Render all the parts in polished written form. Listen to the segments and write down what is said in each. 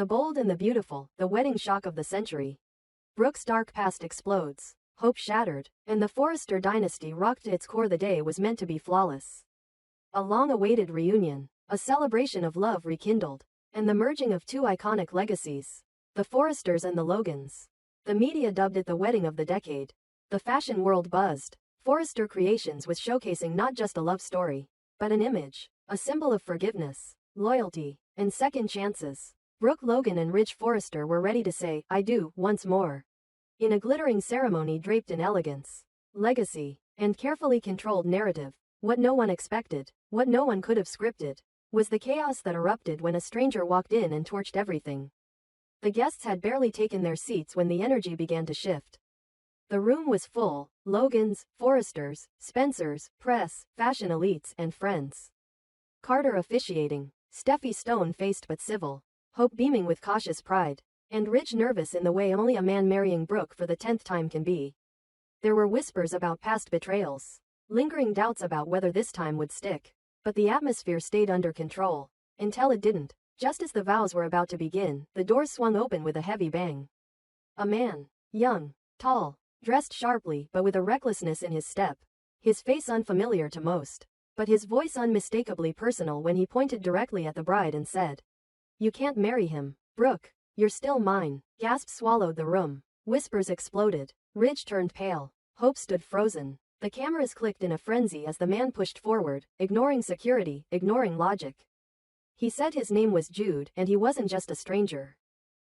The bold and the beautiful, the wedding shock of the century. Brooke's dark past explodes, hope shattered, and the Forrester dynasty rocked to its core. The day was meant to be flawless. A long-awaited reunion, a celebration of love rekindled, and the merging of two iconic legacies, the Forresters and the Logans. The media dubbed it the wedding of the decade. The fashion world buzzed. Forrester Creations was showcasing not just a love story, but an image, a symbol of forgiveness, loyalty, and second chances. Brooke Logan and Ridge Forrester were ready to say, "I do," once more. In a glittering ceremony draped in elegance, legacy, and carefully controlled narrative, what no one expected, what no one could have scripted, was the chaos that erupted when a stranger walked in and torched everything. The guests had barely taken their seats when the energy began to shift. The room was full: Logans, Forresters, Spencers, press, fashion elites, and friends. Carter officiating, Steffi stone-faced but civil, Hope beaming with cautious pride, and Ridge nervous in the way only a man marrying Brooke for the 10th time can be. There were whispers about past betrayals, lingering doubts about whether this time would stick, but the atmosphere stayed under control, until it didn't. Just as the vows were about to begin, the doors swung open with a heavy bang. A man, young, tall, dressed sharply but with a recklessness in his step, his face unfamiliar to most, but his voice unmistakably personal when he pointed directly at the bride and said, "You can't marry him, Brooke. You're still mine." Gasps swallowed the room. Whispers exploded. Ridge turned pale. Hope stood frozen. The cameras clicked in a frenzy as the man pushed forward, ignoring security, ignoring logic. He said his name was Jude, and he wasn't just a stranger.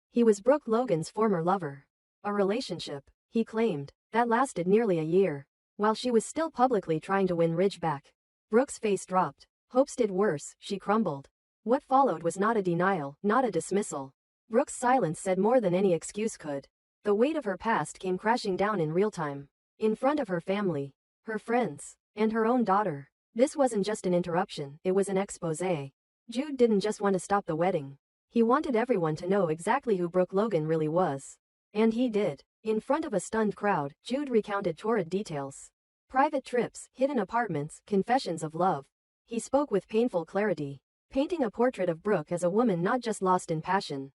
He was Brooke Logan's former lover. A relationship, he claimed, that lasted nearly a year, while she was still publicly trying to win Ridge back. Brooke's face dropped. Hope's did worse, she crumbled. What followed was not a denial, not a dismissal. Brooke's silence said more than any excuse could. The weight of her past came crashing down in real time. In front of her family, her friends, and her own daughter. This wasn't just an interruption, it was an exposé. Jude didn't just want to stop the wedding. He wanted everyone to know exactly who Brooke Logan really was. And he did. In front of a stunned crowd, Jude recounted torrid details. Private trips, hidden apartments, confessions of love. He spoke with painful clarity, painting a portrait of Brooke as a woman not just lost in passion,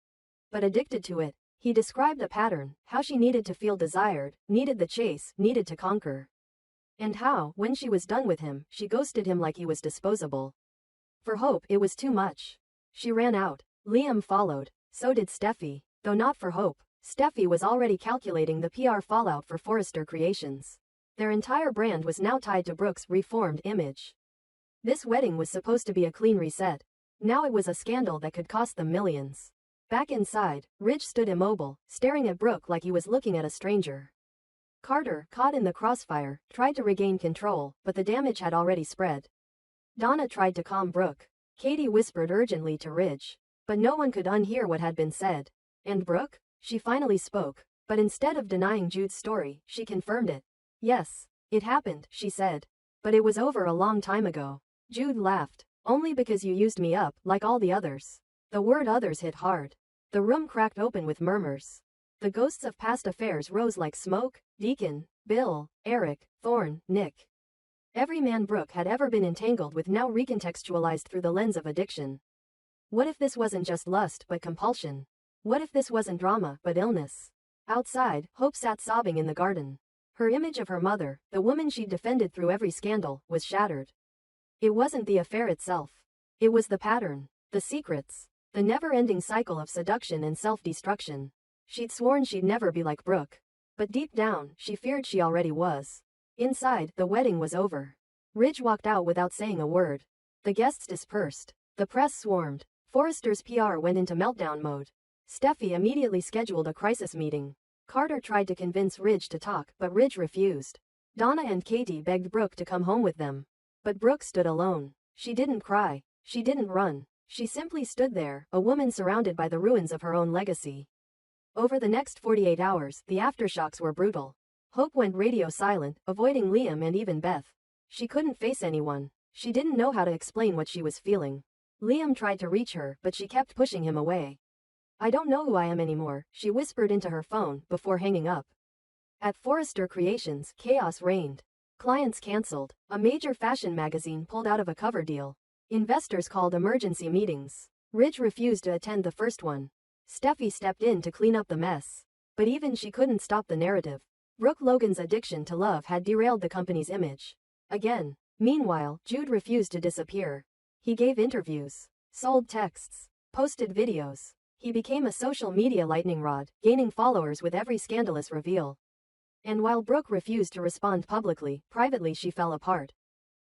but addicted to it. He described a pattern, how she needed to feel desired, needed the chase, needed to conquer. And how, when she was done with him, she ghosted him like he was disposable. For Hope, it was too much. She ran out. Liam followed. So did Steffi, though not for Hope. Steffi was already calculating the PR fallout for Forrester Creations. Their entire brand was now tied to Brooke's reformed image. This wedding was supposed to be a clean reset. Now it was a scandal that could cost them millions. Back inside, Ridge stood immobile, staring at Brooke like he was looking at a stranger. Carter, caught in the crossfire, tried to regain control, but the damage had already spread. Donna tried to calm Brooke. Katie whispered urgently to Ridge. But no one could unhear what had been said. And Brooke? She finally spoke. But instead of denying Jude's story, she confirmed it. "Yes, it happened," she said. "But it was over a long time ago." Jude laughed. "Only because you used me up, like all the others." The word others hit hard. The room cracked open with murmurs. The ghosts of past affairs rose like smoke: Deacon, Bill, Eric, Thorne, Nick. Every man Brooke had ever been entangled with now recontextualized through the lens of addiction. What if this wasn't just lust but compulsion? What if this wasn't drama but illness? Outside, Hope sat sobbing in the garden. Her image of her mother, the woman she'd defended through every scandal, was shattered. It wasn't the affair itself. It was the pattern, the secrets, the never-ending cycle of seduction and self-destruction. She'd sworn she'd never be like Brooke. But deep down, she feared she already was. Inside, the wedding was over. Ridge walked out without saying a word. The guests dispersed. The press swarmed. Forrester's PR went into meltdown mode. Steffi immediately scheduled a crisis meeting. Carter tried to convince Ridge to talk, but Ridge refused. Donna and Katie begged Brooke to come home with them. But Brooke stood alone. She didn't cry. She didn't run. She simply stood there, a woman surrounded by the ruins of her own legacy. Over the next 48 hours, the aftershocks were brutal. Hope went radio silent, avoiding Liam and even Beth. She couldn't face anyone. She didn't know how to explain what she was feeling. Liam tried to reach her, but she kept pushing him away. "I don't know who I am anymore," she whispered into her phone, before hanging up. At Forrester Creations, chaos reigned. Clients cancelled. A major fashion magazine pulled out of a cover deal. Investors called emergency meetings. Ridge refused to attend the first one. Steffi stepped in to clean up the mess. But even she couldn't stop the narrative. Brooke Logan's addiction to love had derailed the company's image. Again. Meanwhile, Jude refused to disappear. He gave interviews, sold texts, posted videos. He became a social media lightning rod, gaining followers with every scandalous reveal. And while Brooke refused to respond publicly, privately she fell apart.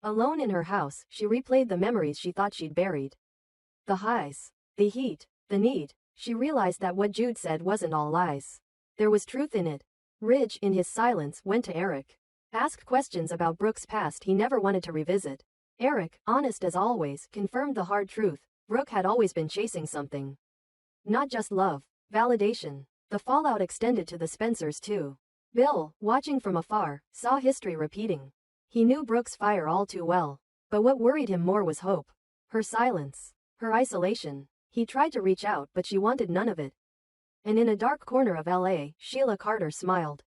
Alone in her house, she replayed the memories she thought she'd buried. The highs, the heat, the need. She realized that what Jude said wasn't all lies. There was truth in it. Ridge, in his silence, went to Eric. Asked questions about Brooke's past he never wanted to revisit. Eric, honest as always, confirmed the hard truth. Brooke had always been chasing something. Not just love, validation. The fallout extended to the Spencers too. Bill, watching from afar, saw history repeating. He knew Brooke's fire all too well. But what worried him more was Hope. Her silence. Her isolation. He tried to reach out but she wanted none of it. And in a dark corner of LA, Sheila Carter smiled.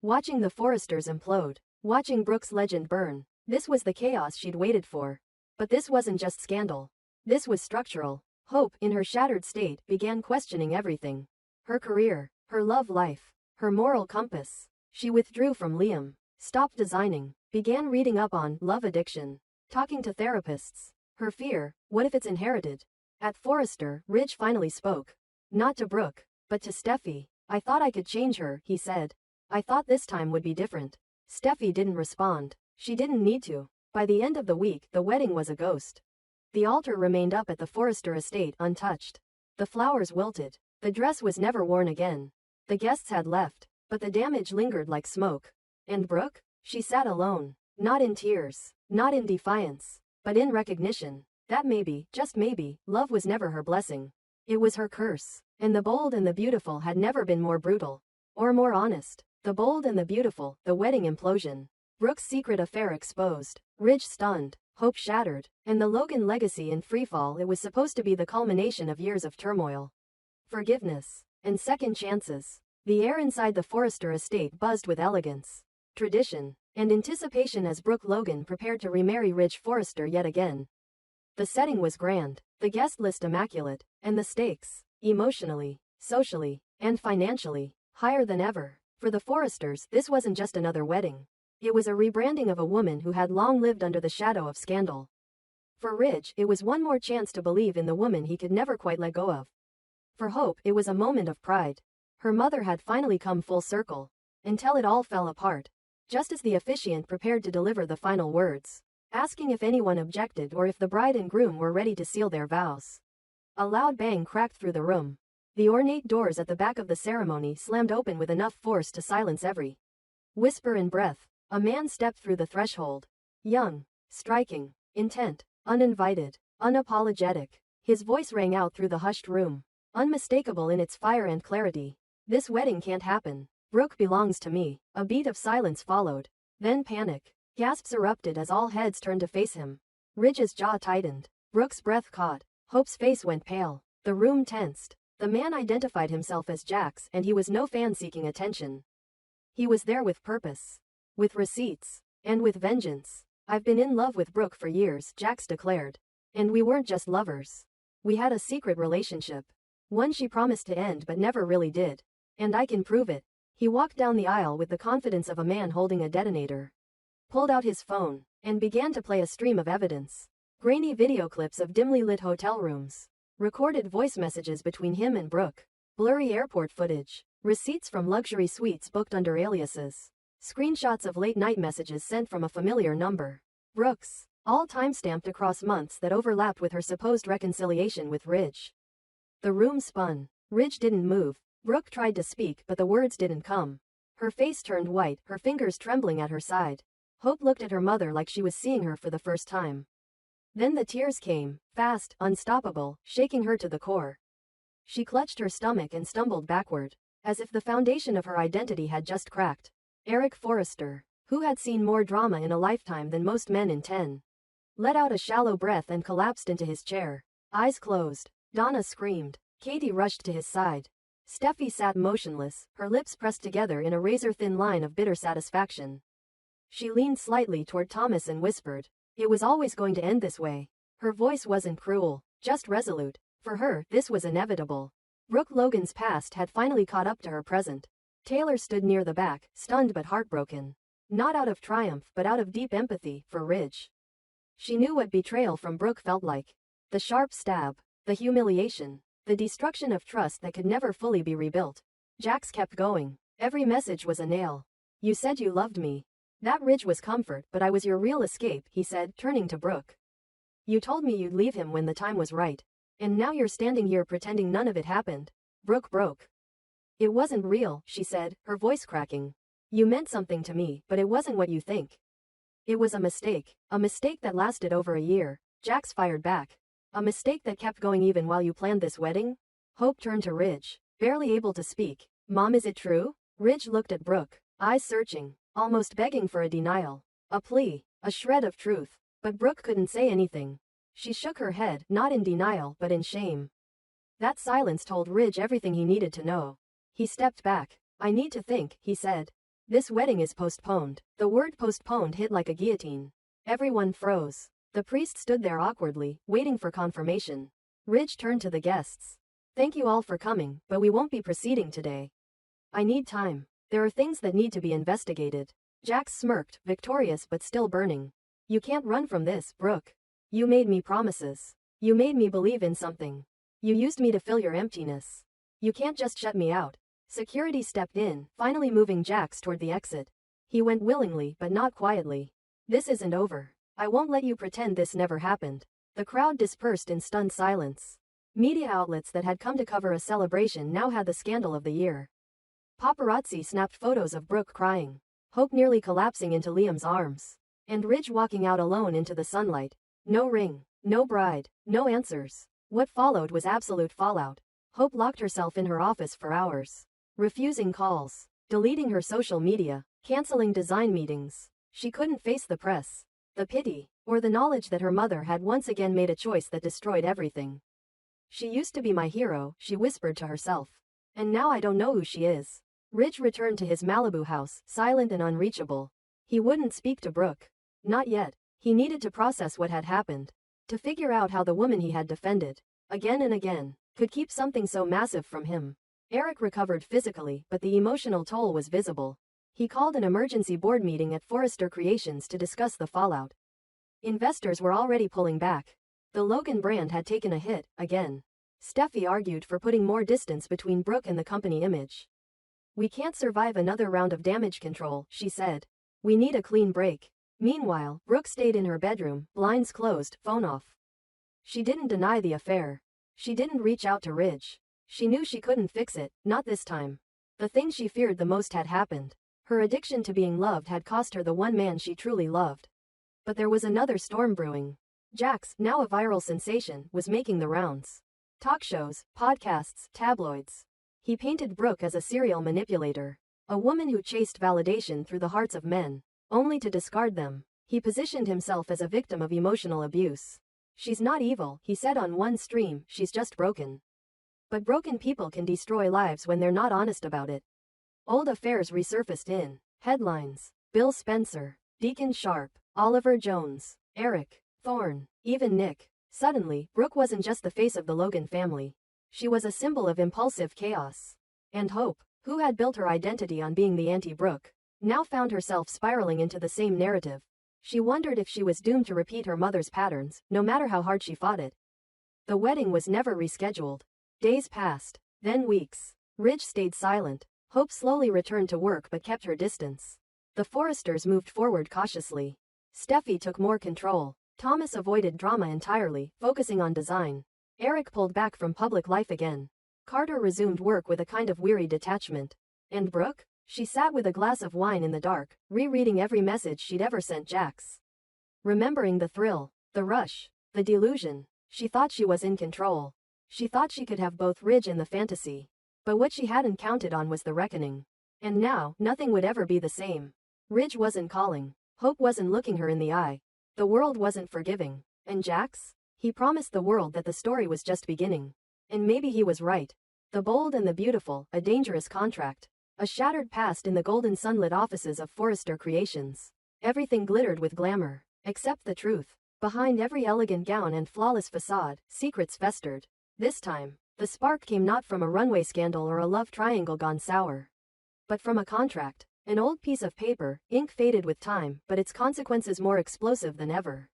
Watching the Forresters implode. Watching Brooke's legend burn. This was the chaos she'd waited for. But this wasn't just scandal. This was structural. Hope, in her shattered state, began questioning everything. Her career, her love life, her moral compass. She withdrew from Liam. Stopped designing. Began reading up on love addiction. Talking to therapists. Her fear, what if it's inherited? At Forrester, Ridge finally spoke. Not to Brooke, but to Steffi. I thought I could change her, he said. I thought this time would be different. Steffi didn't respond. She didn't need to. By the end of the week, the wedding was a ghost. The altar remained up at the Forrester estate untouched. The flowers wilted. The dress was never worn again. The guests had left, but the damage lingered like smoke. And Brooke? She sat alone. Not in tears. Not in defiance. But in recognition. That maybe, just maybe, love was never her blessing. It was her curse. And the bold and the beautiful had never been more brutal. Or more honest. The bold and the beautiful, the wedding implosion. Brooke's secret affair exposed. Ridge stunned. Hope shattered. And the Logan legacy in freefall. It was supposed to be the culmination of years of turmoil. Forgiveness. And second chances. The air inside the Forrester estate buzzed with elegance, tradition, and anticipation as Brooke Logan prepared to remarry Ridge Forrester yet again. The setting was grand, the guest list immaculate, and the stakes, emotionally, socially, and financially, higher than ever. For the Forresters, this wasn't just another wedding. It was a rebranding of a woman who had long lived under the shadow of scandal. For Ridge, it was one more chance to believe in the woman he could never quite let go of. For Hope, it was a moment of pride. Her mother had finally come full circle. Until it all fell apart. Just as the officiant prepared to deliver the final words. Asking if anyone objected or if the bride and groom were ready to seal their vows. A loud bang cracked through the room. The ornate doors at the back of the ceremony slammed open with enough force to silence every whisper and breath. A man stepped through the threshold. Young, striking, intent, uninvited, unapologetic. His voice rang out through the hushed room. Unmistakable in its fire and clarity. This wedding can't happen. Brooke belongs to me. A beat of silence followed. Then panic. Gasps erupted as all heads turned to face him. Ridge's jaw tightened. Brooke's breath caught. Hope's face went pale. The room tensed. The man identified himself as Jax, and he was no fan seeking attention. He was there with purpose. With receipts. And with vengeance. I've been in love with Brooke for years, Jax declared. And we weren't just lovers. We had a secret relationship. One she promised to end but never really did. And I can prove it. He walked down the aisle with the confidence of a man holding a detonator. Pulled out his phone, and began to play a stream of evidence. Grainy video clips of dimly lit hotel rooms. Recorded voice messages between him and Brooke. Blurry airport footage. Receipts from luxury suites booked under aliases. Screenshots of late-night messages sent from a familiar number. Brooke's. All time-stamped across months that overlapped with her supposed reconciliation with Ridge. The room spun. Ridge didn't move. Brooke tried to speak but the words didn't come. Her face turned white, her fingers trembling at her side. Hope looked at her mother like she was seeing her for the first time. Then the tears came, fast, unstoppable, shaking her to the core. She clutched her stomach and stumbled backward, as if the foundation of her identity had just cracked. Eric Forrester, who had seen more drama in a lifetime than most men in 10, let out a shallow breath and collapsed into his chair. Eyes closed. Donna screamed. Katie rushed to his side. Steffi sat motionless, her lips pressed together in a razor-thin line of bitter satisfaction. She leaned slightly toward Thomas and whispered, "It was always going to end this way." Her voice wasn't cruel, just resolute. For her, this was inevitable. Brooke Logan's past had finally caught up to her present. Taylor stood near the back, stunned but heartbroken. Not out of triumph but out of deep empathy for Ridge. She knew what betrayal from Brooke felt like. The sharp stab, the humiliation, the destruction of trust that could never fully be rebuilt. Jax kept going. Every message was a nail. You said you loved me. That Ridge was comfort, but I was your real escape, he said, turning to Brooke. You told me you'd leave him when the time was right. And now you're standing here pretending none of it happened. Brooke broke. It wasn't real, she said, her voice cracking. You meant something to me, but it wasn't what you think. It was a mistake that lasted over a year. Jax fired back. A mistake that kept going even while you planned this wedding? Hope turned to Ridge, barely able to speak. Mom, is it true? Ridge looked at Brooke, eyes searching, almost begging for a denial. A plea, a shred of truth. But Brooke couldn't say anything. She shook her head, not in denial but in shame. That silence told Ridge everything he needed to know. He stepped back. I need to think, he said. This wedding is postponed. The word postponed hit like a guillotine. Everyone froze. The priest stood there awkwardly, waiting for confirmation. Ridge turned to the guests. Thank you all for coming, but we won't be proceeding today. I need time. There are things that need to be investigated. Jax smirked, victorious but still burning. You can't run from this, Brooke. You made me promises. You made me believe in something. You used me to fill your emptiness. You can't just shut me out. Security stepped in, finally moving Jax toward the exit. He went willingly but not quietly. This isn't over. I won't let you pretend this never happened. The crowd dispersed in stunned silence. Media outlets that had come to cover a celebration now had the scandal of the year. Paparazzi snapped photos of Brooke crying, Hope nearly collapsing into Liam's arms, and Ridge walking out alone into the sunlight. No ring, no bride, no answers. What followed was absolute fallout. Hope locked herself in her office for hours, refusing calls, deleting her social media, canceling design meetings. She couldn't face the press, the pity, or the knowledge that her mother had once again made a choice that destroyed everything. She used to be my hero, she whispered to herself. And now I don't know who she is. Ridge returned to his Malibu house, silent and unreachable. He wouldn't speak to Brooke. Not yet. He needed to process what had happened. To figure out how the woman he had defended, again and again, could keep something so massive from him. Eric recovered physically, but the emotional toll was visible. He called an emergency board meeting at Forrester Creations to discuss the fallout. Investors were already pulling back. The Logan brand had taken a hit, again. Steffi argued for putting more distance between Brooke and the company image. We can't survive another round of damage control, she said. We need a clean break. Meanwhile, Brooke stayed in her bedroom, blinds closed, phone off. She didn't deny the affair. She didn't reach out to Ridge. She knew she couldn't fix it, not this time. The thing she feared the most had happened. Her addiction to being loved had cost her the one man she truly loved. But there was another storm brewing. Jax, now a viral sensation, was making the rounds. Talk shows, podcasts, tabloids. He painted Brooke as a serial manipulator. A woman who chased validation through the hearts of men, only to discard them. He positioned himself as a victim of emotional abuse. She's not evil, he said on one stream, she's just broken. But broken people can destroy lives when they're not honest about it. Old affairs resurfaced in headlines. Bill Spencer, Deacon Sharp, Oliver Jones, Eric, Thorne, even Nick. Suddenly, Brooke wasn't just the face of the Logan family. She was a symbol of impulsive chaos. And Hope, who had built her identity on being the anti-Brooke, now found herself spiraling into the same narrative. She wondered if she was doomed to repeat her mother's patterns, no matter how hard she fought it. The wedding was never rescheduled. Days passed, then weeks. Ridge stayed silent. Hope slowly returned to work but kept her distance. The Forresters moved forward cautiously. Steffi took more control. Thomas avoided drama entirely, focusing on design. Eric pulled back from public life again. Carter resumed work with a kind of weary detachment. And Brooke? She sat with a glass of wine in the dark, rereading every message she'd ever sent Jax. Remembering the thrill, the rush, the delusion. She thought she was in control. She thought she could have both Ridge and the fantasy. But what she hadn't counted on was the reckoning. And now, nothing would ever be the same. Ridge wasn't calling. Hope wasn't looking her in the eye. The world wasn't forgiving. And Jax? He promised the world that the story was just beginning. And maybe he was right. The bold and the beautiful, a dangerous contract. A shattered past in the golden sunlit offices of Forrester Creations. Everything glittered with glamour. Except the truth. Behind every elegant gown and flawless facade, secrets festered. This time, The spark came not from a runway scandal or a love triangle gone sour, but from a contract. An old piece of paper, ink faded with time, but its consequences more explosive than ever.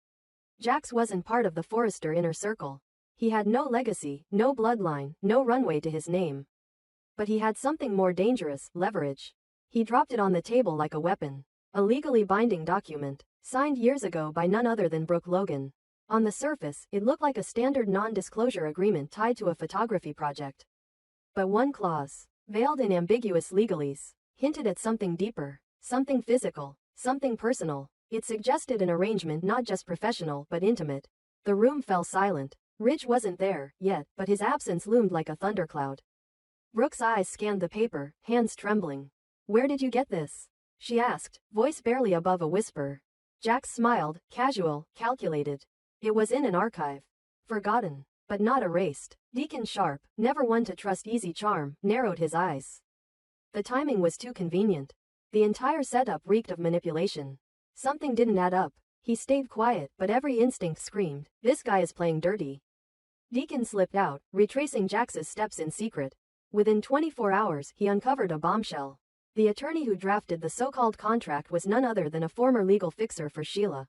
Jax wasn't part of the Forrester inner circle. He had no legacy, no bloodline, no runway to his name. But he had something more dangerous, leverage. He dropped it on the table like a weapon. A legally binding document, signed years ago by none other than Brooke Logan. On the surface, it looked like a standard non-disclosure agreement tied to a photography project. But one clause, veiled in ambiguous legalese, hinted at something deeper, something physical, something personal. It suggested an arrangement not just professional but intimate. The room fell silent. Ridge wasn't there, yet, but his absence loomed like a thundercloud. Brooke's eyes scanned the paper, hands trembling. "Where did you get this?" she asked, voice barely above a whisper. Jax smiled, casual, calculated. It was in an archive. Forgotten, but not erased. Deacon Sharp, never one to trust easy charm, narrowed his eyes. The timing was too convenient. The entire setup reeked of manipulation. Something didn't add up. He stayed quiet, but every instinct screamed, "This guy is playing dirty." Deacon slipped out, retracing Jax's steps in secret. Within 24 hours, he uncovered a bombshell. The attorney who drafted the so-called contract was none other than a former legal fixer for Sheila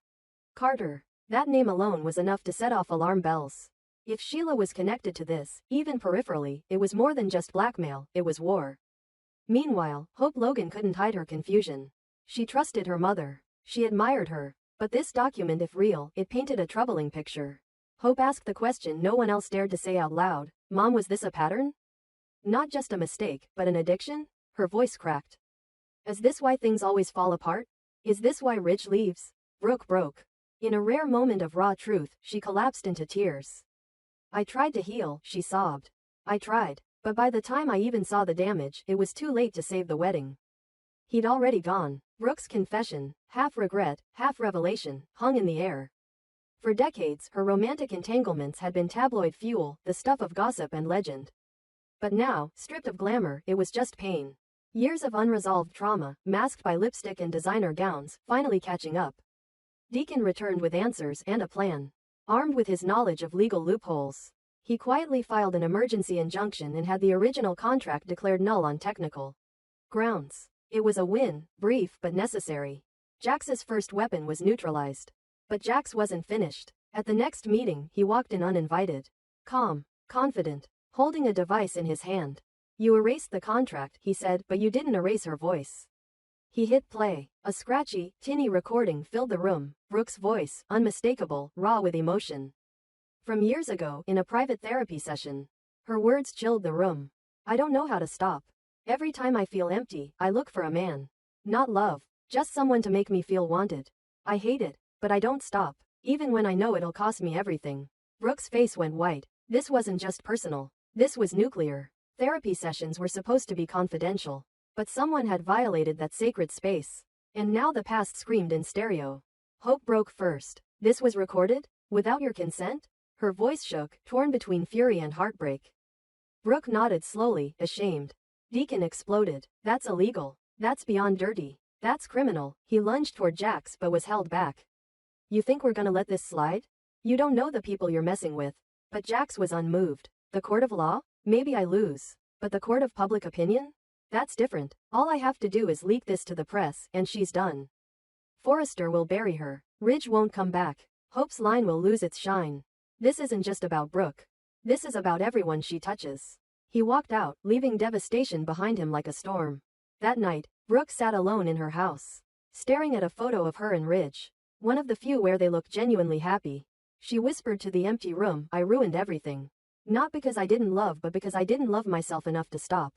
Carter. That name alone was enough to set off alarm bells. If Sheila was connected to this, even peripherally, it was more than just blackmail, it was war. Meanwhile, Hope Logan couldn't hide her confusion. She trusted her mother. She admired her. But this document, if real, it painted a troubling picture. Hope asked the question no one else dared to say out loud. "Mom, was this a pattern? Not just a mistake, but an addiction?" Her voice cracked. "Is this why things always fall apart? Is this why Ridge leaves?" Brooke broke. In a rare moment of raw truth, she collapsed into tears. "I tried to heal," she sobbed. "I tried. But by the time I even saw the damage, it was too late to save the wedding." He'd already gone. Brooke's confession, half regret, half revelation, hung in the air. For decades, her romantic entanglements had been tabloid fuel, the stuff of gossip and legend. But now, stripped of glamour, it was just pain. Years of unresolved trauma, masked by lipstick and designer gowns, finally catching up. Deacon returned with answers and a plan. Armed with his knowledge of legal loopholes, he quietly filed an emergency injunction and had the original contract declared null on technical grounds. It was a win, brief but necessary. Jax's first weapon was neutralized. But Jax wasn't finished. At the next meeting, he walked in uninvited. Calm, confident, holding a device in his hand. "You erased the contract," he said, "but you didn't erase her voice." He hit play. A scratchy, tinny recording filled the room. Brooke's voice, unmistakable, raw with emotion. From years ago, in a private therapy session. Her words chilled the room. "I don't know how to stop. Every time I feel empty, I look for a man. Not love, just someone to make me feel wanted. I hate it, but I don't stop, even when I know it'll cost me everything." Brooke's face went white. This wasn't just personal. This was nuclear. Therapy sessions were supposed to be confidential. But someone had violated that sacred space. And now the past screamed in stereo. Hope broke first. "This was recorded? Without your consent?" Her voice shook, torn between fury and heartbreak. Brooke nodded slowly, ashamed. Deacon exploded. "That's illegal. That's beyond dirty. That's criminal." He lunged toward Jax but was held back. "You think we're gonna let this slide? You don't know the people you're messing with." But Jax was unmoved. "The court of law? Maybe I lose. But the court of public opinion? That's different. All I have to do is leak this to the press, and she's done. Forrester will bury her. Ridge won't come back. Hope's line will lose its shine. This isn't just about Brooke. This is about everyone she touches." He walked out, leaving devastation behind him like a storm. That night, Brooke sat alone in her house, staring at a photo of her and Ridge. One of the few where they looked genuinely happy. She whispered to the empty room, "I ruined everything. Not because I didn't love but because I didn't love myself enough to stop."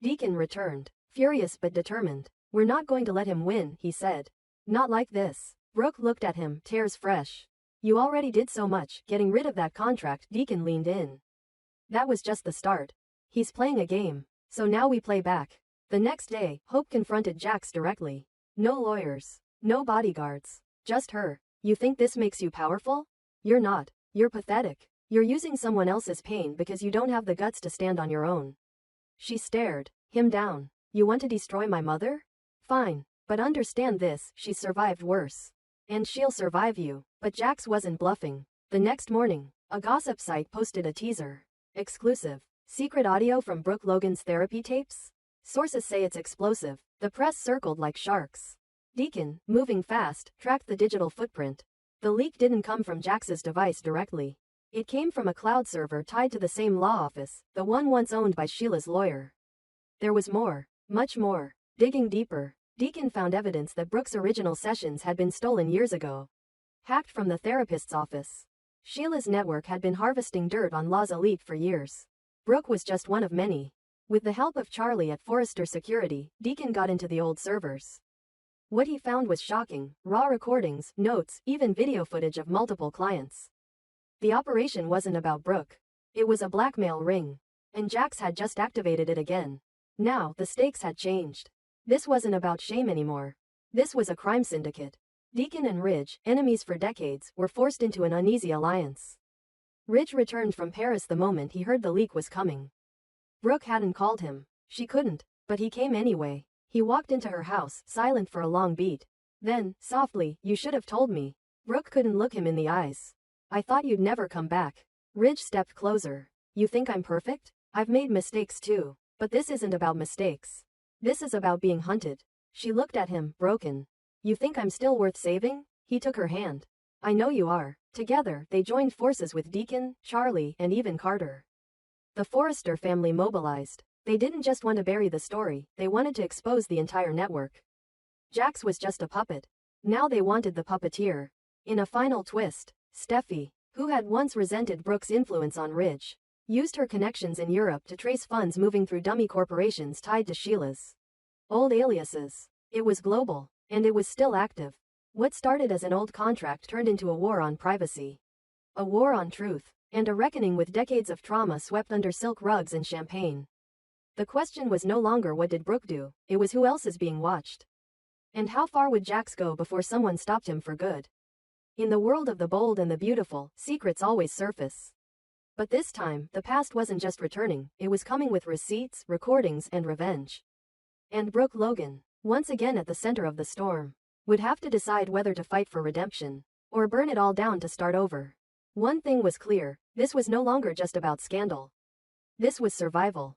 Deacon returned, furious but determined. "We're not going to let him win," he said. "Not like this." Brooke looked at him, tears fresh. "You already did so much, getting rid of that contract." Deacon leaned in. "That was just the start. He's playing a game. So now we play back." The next day, Hope confronted Jax directly. No lawyers. No bodyguards. Just her. "You think this makes you powerful? You're not. You're pathetic. You're using someone else's pain because you don't have the guts to stand on your own." She stared him down. "You want to destroy my mother? Fine. But understand this, she's survived worse. And she'll survive you." But Jax wasn't bluffing. The next morning, a gossip site posted a teaser. Exclusive. Secret audio from Brooke Logan's therapy tapes? Sources say it's explosive. The press circled like sharks. Deacon, moving fast, tracked the digital footprint. The leak didn't come from Jax's device directly. It came from a cloud server tied to the same law office, the one once owned by Sheila's lawyer. There was more. Much more. Digging deeper, Deacon found evidence that Brooke's original sessions had been stolen years ago. Hacked from the therapist's office. Sheila's network had been harvesting dirt on Law's elite for years. Brooke was just one of many. With the help of Charlie at Forrester Security, Deacon got into the old servers. What he found was shocking: raw recordings, notes, even video footage of multiple clients. The operation wasn't about Brooke. It was a blackmail ring. And Jax had just activated it again. Now, the stakes had changed. This wasn't about shame anymore. This was a crime syndicate. Deacon and Ridge, enemies for decades, were forced into an uneasy alliance. Ridge returned from Paris the moment he heard the leak was coming. Brooke hadn't called him. She couldn't, but he came anyway. He walked into her house, silent for a long beat. Then, softly, "You should have told me." Brooke couldn't look him in the eyes. "I thought you'd never come back." Ridge stepped closer. "You think I'm perfect? I've made mistakes too. But this isn't about mistakes. This is about being hunted." She looked at him, broken. "You think I'm still worth saving?" He took her hand. "I know you are." Together, they joined forces with Deacon, Charlie, and even Carter. The Forrester family mobilized. They didn't just want to bury the story, they wanted to expose the entire network. Jax was just a puppet. Now they wanted the puppeteer. In a final twist, Steffi, who had once resented Brooke's influence on Ridge, used her connections in Europe to trace funds moving through dummy corporations tied to Sheila's old aliases. It was global, and it was still active. What started as an old contract turned into a war on privacy. A war on truth, and a reckoning with decades of trauma swept under silk rugs and champagne. The question was no longer what did Brooke do, it was who else is being watched. And how far would Jax go before someone stopped him for good? In the world of the bold and the beautiful, secrets always surface. But this time, the past wasn't just returning, it was coming with receipts, recordings, and revenge. And Brooke Logan, once again at the center of the storm, would have to decide whether to fight for redemption, or burn it all down to start over. One thing was clear, this was no longer just about scandal. This was survival.